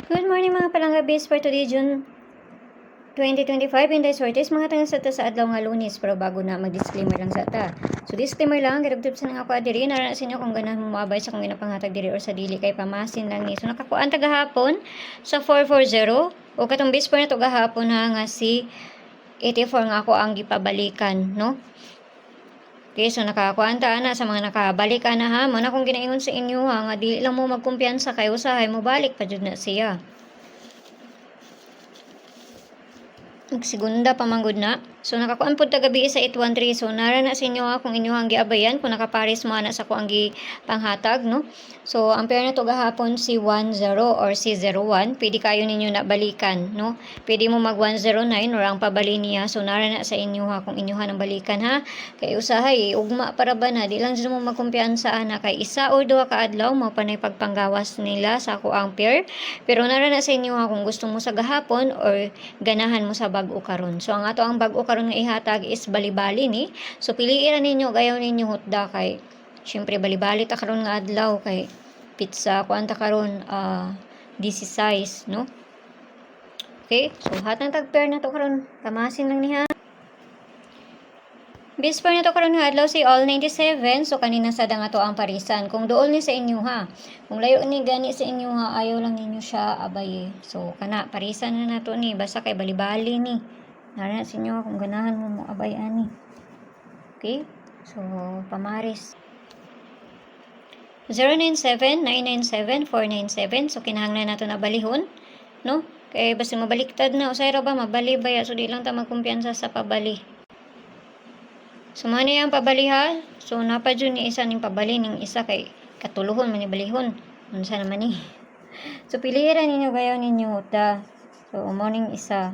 Good morning mga palanggabis for today June 2025 Inday Sortes mga tangas sa ta sa adlaw nga Lunes pero bago na mag-disclaimer lang sa ta. So disclaimer lang gadugtub sa nga ako adiri naranasin niyo kung ganahan mo moabay sa kung ginapanghatag diri or sa dili kay pamasin lang ni. So nakakuan ta gahapon sa 440 o katong bisper na to gahapon ha nga si 84 nga ako ang gipabalikan no. Okay, so nakakuan ta na sa mga nakabalik na ha. Mo na kung ginaingon sa inyo ha nga dili lang mo magkumpiyansa kay usahay mo balik pa jud na siya. Segunda pamanggod na. So nakakuan pud ta gabi sa 813. So nara na sa inyo kung inyo ang giabayan kung nakapares mo ana sa ko ang panghatag no. So ampere na to gahapon si 10 or si 01. Pwede kayo ninyo na balikan no. Pwede mo mag 109 or ang pabali niya. So nara na sa inyo ha kung inyo ang balikan ha. Kay usahay ugma para ba na di lang jud mo magkumpiyansa ana kay isa o duha ka adlaw mo panay pagpanggawas nila sa ako ang pair. Pero nara na sa inyo ha kung gusto mo sa gahapon or ganahan mo sa bag-o karon. So ang ato ang bag-o karon nga ihatag is bali-bali ni. So piliin ra ninyo gayaw ninyo hutda kay syempre bali-bali ta karon nga adlaw kay pizza kuan ta karon 16 no. Okay? So hatang tag pair na to karon. Kamasin lang ni ha. Bisper na to karon nga adlaw si all 97. So kanina sa nga to ang parisan. Kung dool ni sa inyo ha. Kung layo ni gani sa inyo ha, ayaw lang ninyo siya abay. So kana parisan na nato ni basta kay bali-bali ni. Nara sa inyo kung ganahan mo mo abay ani. Okay? So pamaris 097-997-497. So kinahanglan nato na balihon, no? Kay basta mabaliktad na usay ra ba mabali baya so di lang ta magkumpiyansa sa pabali. So man ang pabali ha. So napa jud ni isa ning pabali ning isa kay katuluhon man ni balihon. Unsa naman ni? So pilihan ninyo gayaw ninyo ta. So morning isa.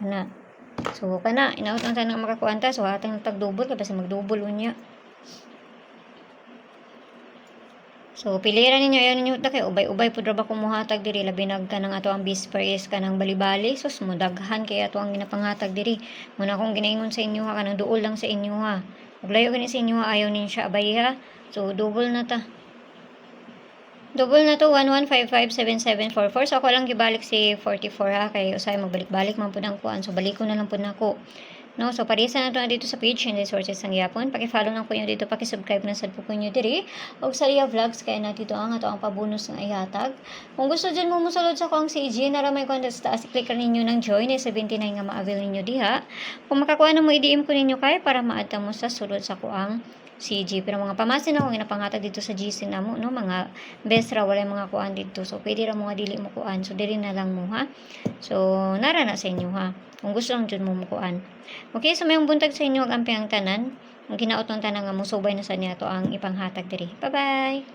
Ana. So kana inaot ang tanang makakuanta so hatang tagdubol kay basta magdubol unya. So pilihan ninyo ayon ninyo ta kay ubay-ubay pud ra ba kumuhatag diri labi nag kanang ato ang bisper is kanang bali-bali sus mo daghan kay ato ang ginapanghatag diri. Muna kung ginaingon sa inyo ha kanang duol lang sa inyo ha. Ug layo gani sa inyo ha ayaw nin siya abay ha. So double na ta. Double na to 11557744. So ako lang gibalik si 44 ha kay usay magbalik-balik man pud ang kuan. So baliko na lang pud nako. No, so parisa na to na dito sa page Inday Sortes ang gyapon. Paki-follow lang po niyo dito, paki-subscribe na sad po niyo diri. Og sa Ria Vlogs kay na dito ang ato ang pabonus nga ihatag. Kung gusto diyan mo musulod sa ko ang CG na ra may content sa taas, click ninyo ng join ay 79 nga ma-avail ninyo diha. Kung makakuha na mo i-DM ko ninyo kay para maadta mo sa sulod sa ko ang CG. Pero mga pamasin ako ginapanghatag dito sa GC na mo, no? Mga best ra wala mga kuan dito. So pwede ra mo nga dili mo kuan. So diri na lang mo ha. So nara na sa inyo ha. Kung gusto lang jud mo mukuan. Okay, so mayong buntag sa inyo ang ampiang tanan. Ang ginaot ng tanan nga musubay na sa niya to ang ipanghatag diri. Bye-bye.